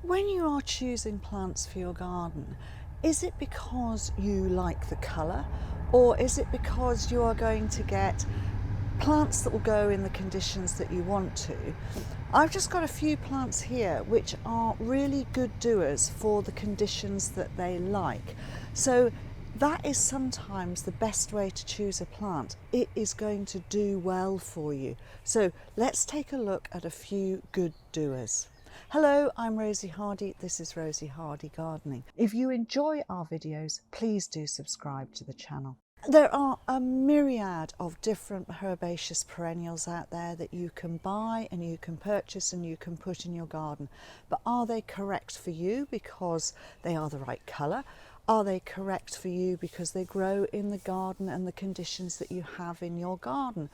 When you are choosing plants for your garden, is it because you like the colour, or is it because you are going to get plants that will go in the conditions that you want to? I've just got a few plants here which are really good doers for the conditions that they like. So that is sometimes the best way to choose a plant. It is going to do well for you. So let's take a look at a few good doers. Hello, I'm Rosy Hardy. This is Rosy Hardy Gardening. If you enjoy our videos, please do subscribe to the channel. There are a myriad of different herbaceous perennials out there that you can buy and you can purchase and you can put in your garden. But are they correct for you because they are the right colour? Are they correct for you because they grow in the garden and the conditions that you have in your garden?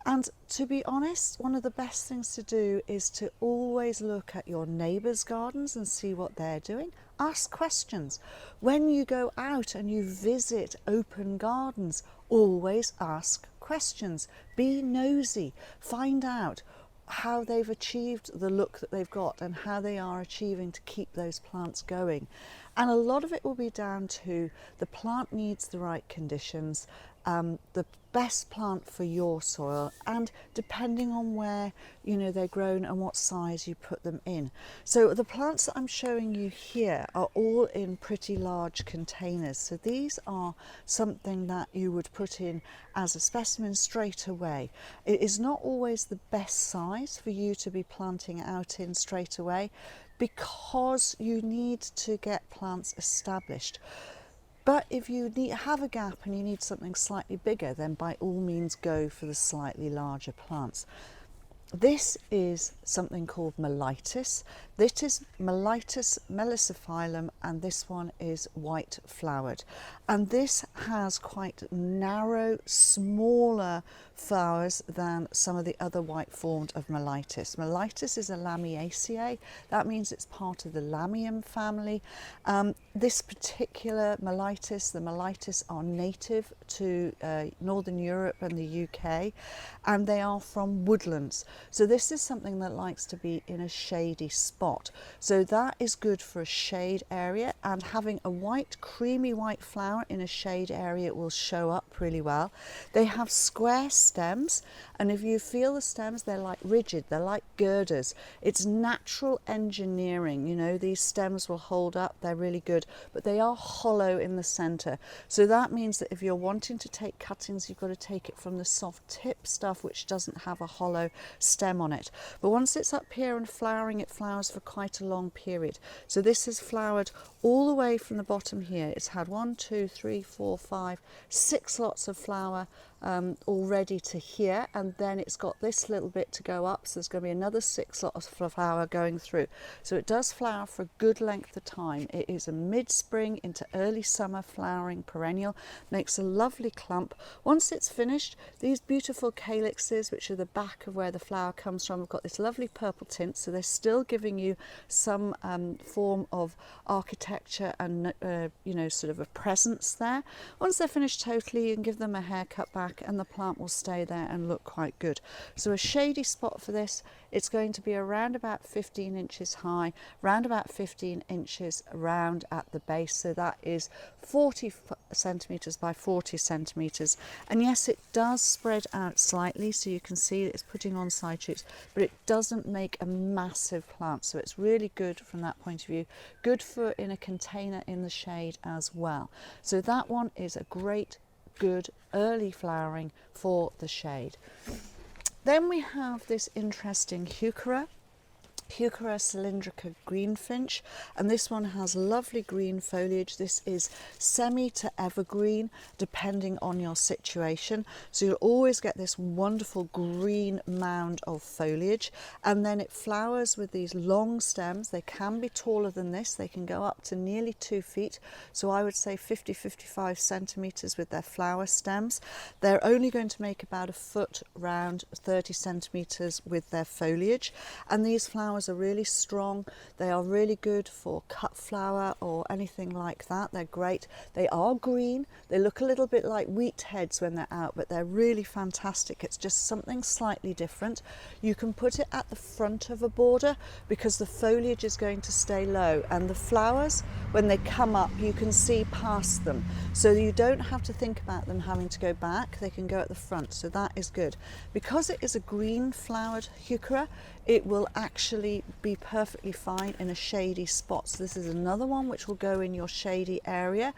And to be honest, one of the best things to do is to always look at your neighbours' gardens and see what they're doing. Ask questions. When you go out and you visit open gardens, always ask questions. Be nosy. Find out how they've achieved the look that they've got and how they are achieving to keep those plants going. And a lot of it will be down to the plant needs the right conditions, the best plant for your soil, and depending on where they're grown and what size you put them in. So the plants that I'm showing you here are all in pretty large containers. So these are something that you would put in as a specimen straight away. It is not always the best size for you to be planting out in straight away because you need to get plants established. But if you have a gap and you need something slightly bigger, then by all means go for the slightly larger plants. This is something called Melittis. This is Melittis melissophyllum, and this one is white flowered. And this has quite narrow, smaller flowers than some of the other white formed of Melittis. Melittis is a Lamiaceae. That means it's part of the Lamium family. This particular Melittis, the Melittis, are native to Northern Europe and the UK, and they are from woodlands. So this is something that likes to be in a shady spot. So that is good for a shade area, and having a white, creamy white flower in a shade area will show up really well. They have square stems, and if you feel the stems, they're like rigid, they're like girders. It's natural engineering, these stems will hold up, they're really good, but they are hollow in the centre. So that means that if you're wanting to take cuttings, you've got to take it from the soft tip stuff, which doesn't have a hollow stem on it. But once it's up here and flowering, it flowers for quite a long period. So this has flowered all the way from the bottom here. It's had 1, 2, 3, 4, 5, 6 lots of flower already to here, and then it's got this little bit to go up, so there's going to be another 6 lots of flower going through. So it does flower for a good length of time. It is a mid-spring into early summer flowering perennial, makes a lovely clump. Once it's finished, these beautiful calyxes, which are the back of where the flower comes from, have got this lovely purple tint, so they're still giving you some form of architecture and sort of a presence there. Once they're finished totally, you can give them a haircut back and the plant will stay there and look quite good. So a shady spot for this, it's going to be around about 15 inches high, round about 15 inches round at the base, so that is 40 centimetres by 40 centimetres. And yes, it does spread out slightly, so you can see that it's putting on side shoots, but it doesn't make a massive plant, so it's really good from that point of view. Good for in a container in the shade as well. So that one is a great, good early flowering for the shade. Then we have this interesting Heuchera Greenfinch, and this one has lovely green foliage. This is semi to evergreen depending on your situation, so you'll always get this wonderful green mound of foliage, and then it flowers with these long stems. They can be taller than this, they can go up to nearly 2 feet, so I would say 50-55 centimetres with their flower stems. They're only going to make about a foot round, 30 centimetres with their foliage, and these flowers flowers are really strong. They are really good for cut flower or anything like that. They're great. They are green. They look a little bit like wheat heads when they're out, but they're really fantastic. It's just something slightly different. You can put it at the front of a border because the foliage is going to stay low, and the flowers, when they come up, you can see past them. So you don't have to think about them having to go back. They can go at the front. So that is good. Because it is a green flowered heuchera, it will actually be perfectly fine in a shady spot. So this is another one which will go in your shady area,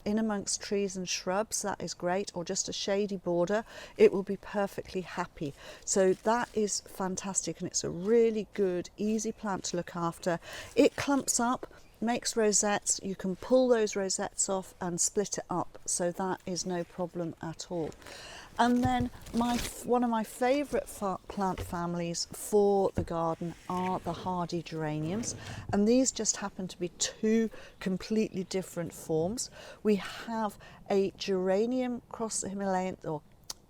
in amongst trees and shrubs. That is great. Or just a shady border. It will be perfectly happy. So that is fantastic, and it's a really good, easy plant to look after. It clumps up, makes rosettes. You can pull those rosettes off and split it up, so that is no problem at all. And then one of my favourite plant families for the garden are the hardy geraniums, and these just happen to be two completely different forms. We have a geranium cross Himalayan, or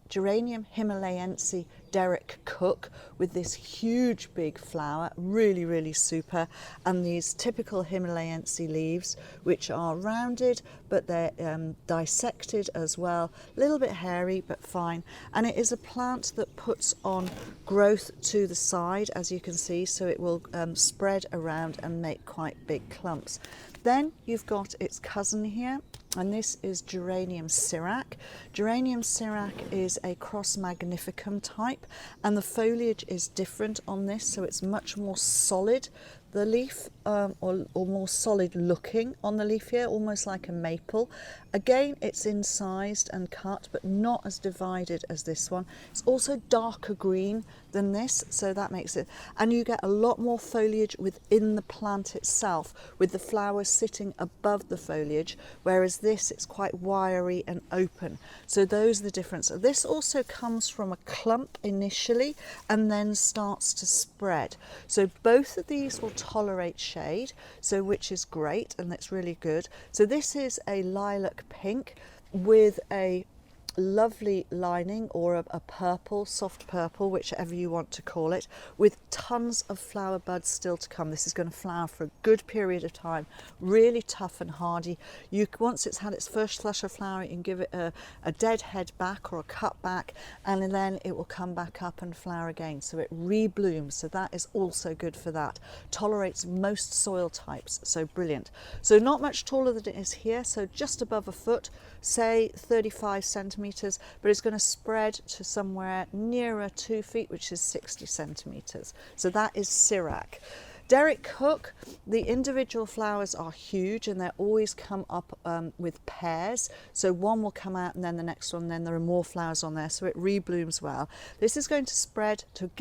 Geranium Himalayense Derrick Cook, with this huge big flower, really super, and these typical Himalayense leaves which are rounded, but they're dissected as well, a little bit hairy but fine. And it is a plant that puts on growth to the side, as you can see, so it will spread around and make quite big clumps. Then you've got its cousin here, and this is Geranium Sirak. Geranium Sirak is a cross magnificum type, and the foliage is different on this, so it's much more solid, the leaf, or more solid looking on the leaf here, almost like a maple. Again, it's incised and cut, but not as divided as this one. It's also darker green than this, so that makes it, and you get a lot more foliage within the plant itself, with the flowers sitting above the foliage, whereas this, it's quite wiry and open. So those are the difference. This also comes from a clump initially and then starts to spread. So both of these will tolerate shade, so which is great, and that's really good. So this is a lilac pink with a lovely lining, or a purple, soft purple, whichever you want to call it, with tons of flower buds still to come. This is going to flower for a good period of time, really tough and hardy. Once it's had its first flush of flower, you can give it a dead head back or a cut back, and then it will come back up and flower again, so it reblooms. So that is also good for that. Tolerates most soil types, so brilliant. So not much taller than it is here, so just above a foot, say 35 centimetres, but it's going to spread to somewhere nearer 2 feet, which is 60 centimetres. So that is Sirak. Derrick Cook, the individual flowers are huge, and they always come up with pairs. So one will come out and then the next one, then there are more flowers on there, so it reblooms well. This is going to spread to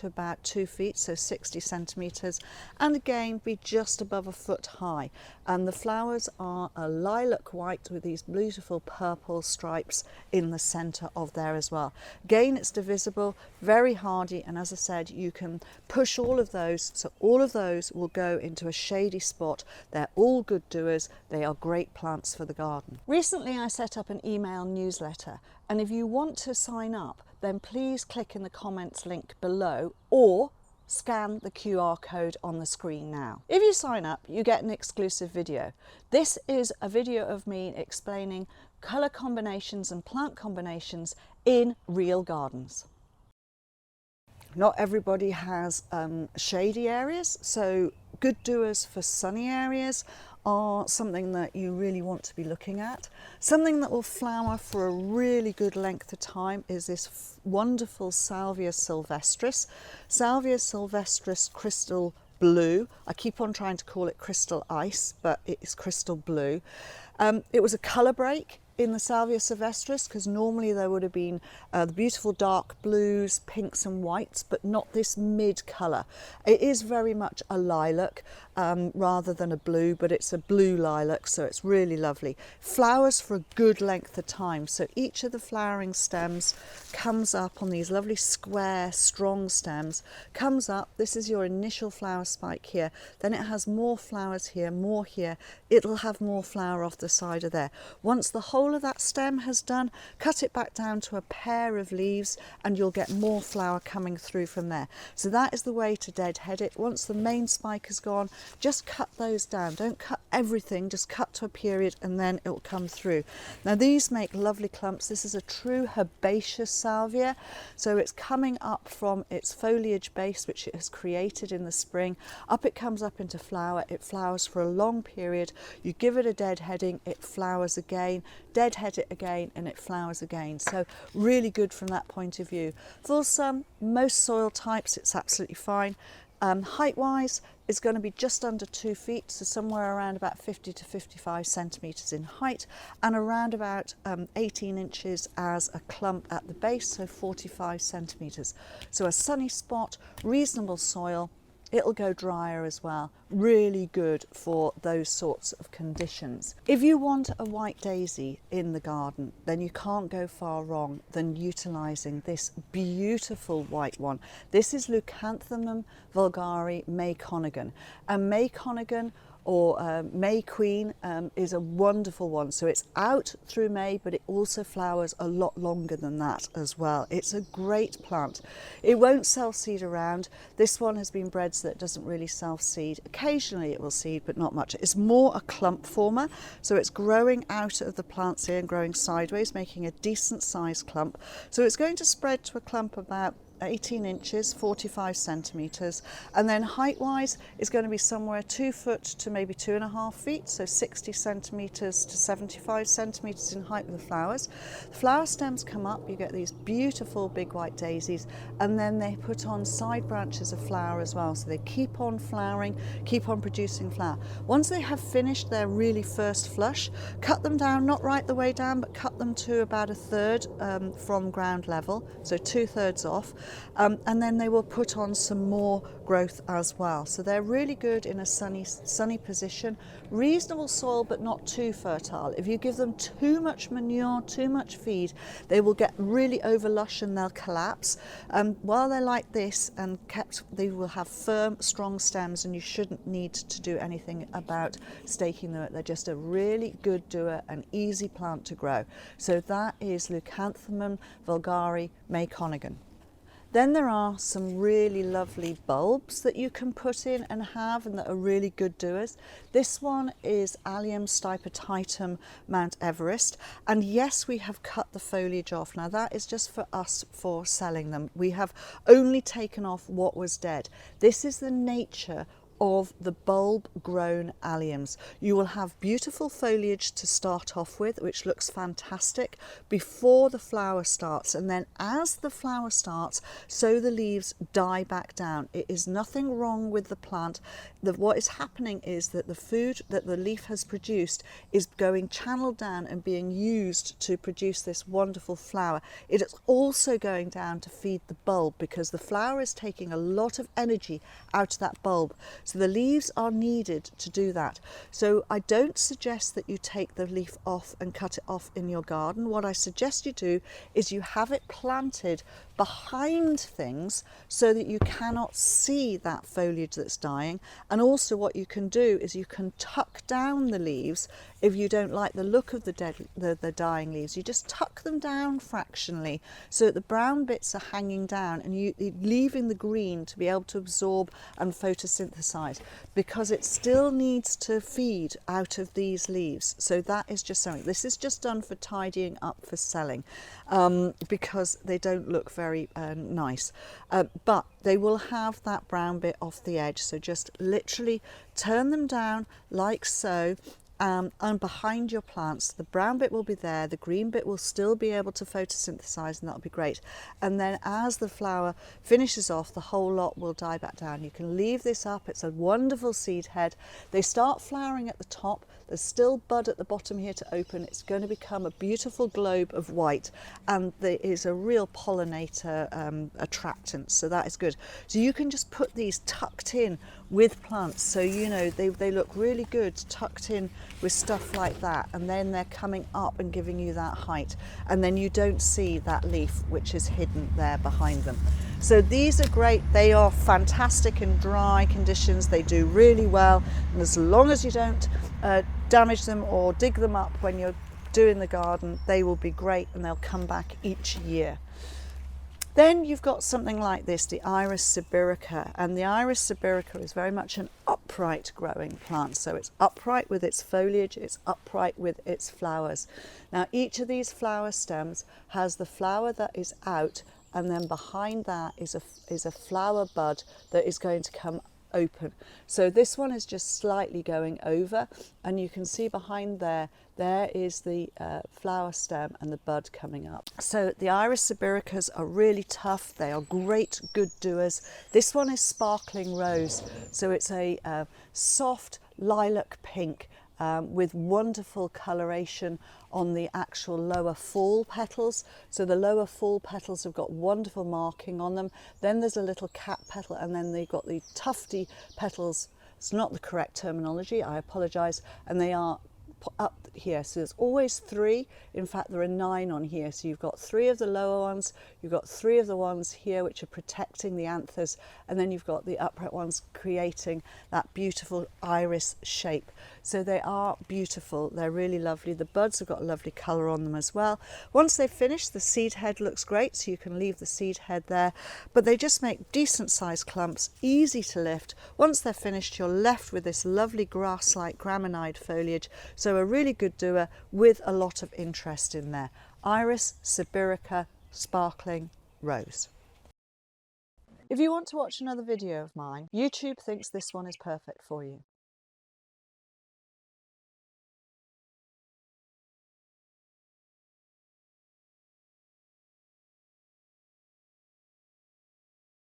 about 2 feet, so 60 centimetres, and again be just above a foot high. And the flowers are a lilac white with these beautiful purple stripes in the centre of there as well. Again, it's divisible, very hardy, and as I said, you can push all of those, so all of those will go into a shady spot. They're all good doers. They are great plants for the garden. Recently I set up an email newsletter, and if you want to sign up, then please click in the comments link below or scan the QR code on the screen now. If you sign up, you get an exclusive video. This is a video of me explaining colour combinations and plant combinations in real gardens. Not everybody has shady areas, so good doers for sunny areas are something that you really want to be looking at. Something that will flower for a really good length of time is this wonderful Salvia sylvestris. Salvia sylvestris crystal blue. I keep on trying to call it crystal ice, but it is crystal blue. It was a colour break in the Salvia sylvestris, because normally there would have been the beautiful dark blues, pinks and whites, but not this mid colour. It is very much a lilac, rather than a blue, but it's a blue lilac, so it's really lovely. Flowers for a good length of time, so each of the flowering stems comes up on these lovely square strong stems, comes up. This is your initial flower spike here, then it has more flowers here, more here, it'll have more flower off the side of there. Once the whole of that stem has done, cut it back down to a pair of leaves and you'll get more flower coming through from there. So that is the way to deadhead it. Once the main spike is gone, just cut those down. Don't cut everything, just cut to a period and then it will come through. Now these make lovely clumps. This is a true herbaceous salvia, so it's coming up from its foliage base which it has created in the spring, up it comes up into flower, it flowers for a long period, you give it a deadheading, it flowers again, deadhead it again and it flowers again. So really good from that point of view. For some, most soil types it's absolutely fine. Height wise is going to be just under 2 feet, so somewhere around about 50 to 55 centimetres in height, and around about 18 inches as a clump at the base, so 45 centimetres. So a sunny spot, reasonable soil, it'll go drier as well. Really good for those sorts of conditions. If you want a white daisy in the garden, then you can't go far wrong than utilising this beautiful white one. This is Leucanthemum Maikönigin. And Maikönigin, or May Queen, is a wonderful one. So it's out through May, but it also flowers a lot longer than that as well. It's a great plant. It won't self-seed around. This one has been bred so that it doesn't really self-seed. Occasionally it will seed, but not much. It's more a clump former, so it's growing out of the plants here and growing sideways, making a decent sized clump. So it's going to spread to a clump about 18 inches, 45 centimetres, and then height wise is going to be somewhere 2 foot to maybe 2.5 feet, so 60 centimetres to 75 centimetres in height with the flowers. The flower stems come up, you get these beautiful big white daisies, and then they put on side branches of flower as well, so they keep on flowering, keep on producing flower. Once they have finished their really first flush, cut them down, not right the way down, but cut them to about 1/3 from ground level, so 2/3 off. And then they will put on some more growth as well. So they're really good in a sunny position, reasonable soil but not too fertile. If you give them too much manure, too much feed, they will get really over lush and they'll collapse. While they're like this and kept, they will have firm, strong stems, and you shouldn't need to do anything about staking them. They're just a really good doer, an easy plant to grow. So that is Leucanthemum Maikönigin. Then there are some really lovely bulbs that you can put in and have, and that are really good doers. This one is Allium stipetitum Mount Everest, and yes, we have cut the foliage off. Now that is just for us for selling them. We have only taken off what was dead. This is the nature of the bulb grown alliums. You will have beautiful foliage to start off with, which looks fantastic before the flower starts, and then as the flower starts, so the leaves die back down. It is nothing wrong with the plant. What is happening is that the food that the leaf has produced is going channeled down and being used to produce this wonderful flower. It is also going down to feed the bulb, because the flower is taking a lot of energy out of that bulb. So the leaves are needed to do that. So I don't suggest that you take the leaf off and cut it off in your garden. What I suggest you do is you have it planted behind things so that you cannot see that foliage that's dying. And also what you can do is you can tuck down the leaves. If you don't like the look of the dying leaves, you just tuck them down fractionally so that the brown bits are hanging down, and you leaving the green to be able to absorb and photosynthesize, because it still needs to feed out of these leaves. So that is just something. This is just done for tidying up for selling, because they don't look very nice, but they will have that brown bit off the edge. So just literally turn them down like so. And behind your plants, the brown bit will be there, the green bit will still be able to photosynthesize, and that'll be great. And then as the flower finishes off, the whole lot will die back down. You can leave this up. It's a wonderful seed head. They start flowering at the top. There's still bud at the bottom here to open. It's going to become a beautiful globe of white, and there is a real pollinator attractant, so that is good. So you can just put these tucked in with plants. So, you know, they look really good tucked in with stuff like that, and then they're coming up and giving you that height, and then you don't see that leaf which is hidden there behind them. So these are great. They are fantastic in dry conditions. They do really well, and as long as you don't damage them or dig them up when you're doing the garden, they will be great, and they'll come back each year. Then you've got something like this, the Iris sibirica, and the Iris sibirica is very much an upright growing plant. So it's upright with its foliage, it's upright with its flowers. Now each of these flower stems has the flower that is out, and then behind that is a flower bud that is going to come open. So this one is just slightly going over, and you can see behind there is the flower stem and the bud coming up. So the Iris sibiricas are really tough. They are great good doers. This one is sparkling rose, so it's a soft lilac pink with wonderful coloration on the actual lower fall petals. So the lower fall petals have got wonderful marking on them. Then there's a little cap petal, and then they've got the tufty petals. It's not the correct terminology, I apologise, and they are up here. So there's always 3. In fact, there are 9 on here. So you've got 3 of the lower ones, you've got 3 of the ones here which are protecting the anthers, and then you've got the upright ones creating that beautiful iris shape. So they are beautiful. They're really lovely. The buds have got a lovely colour on them as well. Once they've finished, the seed head looks great, so you can leave the seed head there, but they just make decent sized clumps, easy to lift. Once they're finished, you're left with this lovely grass-like gramenide foliage. So a really good doer with a lot of interest in there. Iris sibirica sparkling rose. If you want to watch another video of mine, YouTube thinks this one is perfect for you.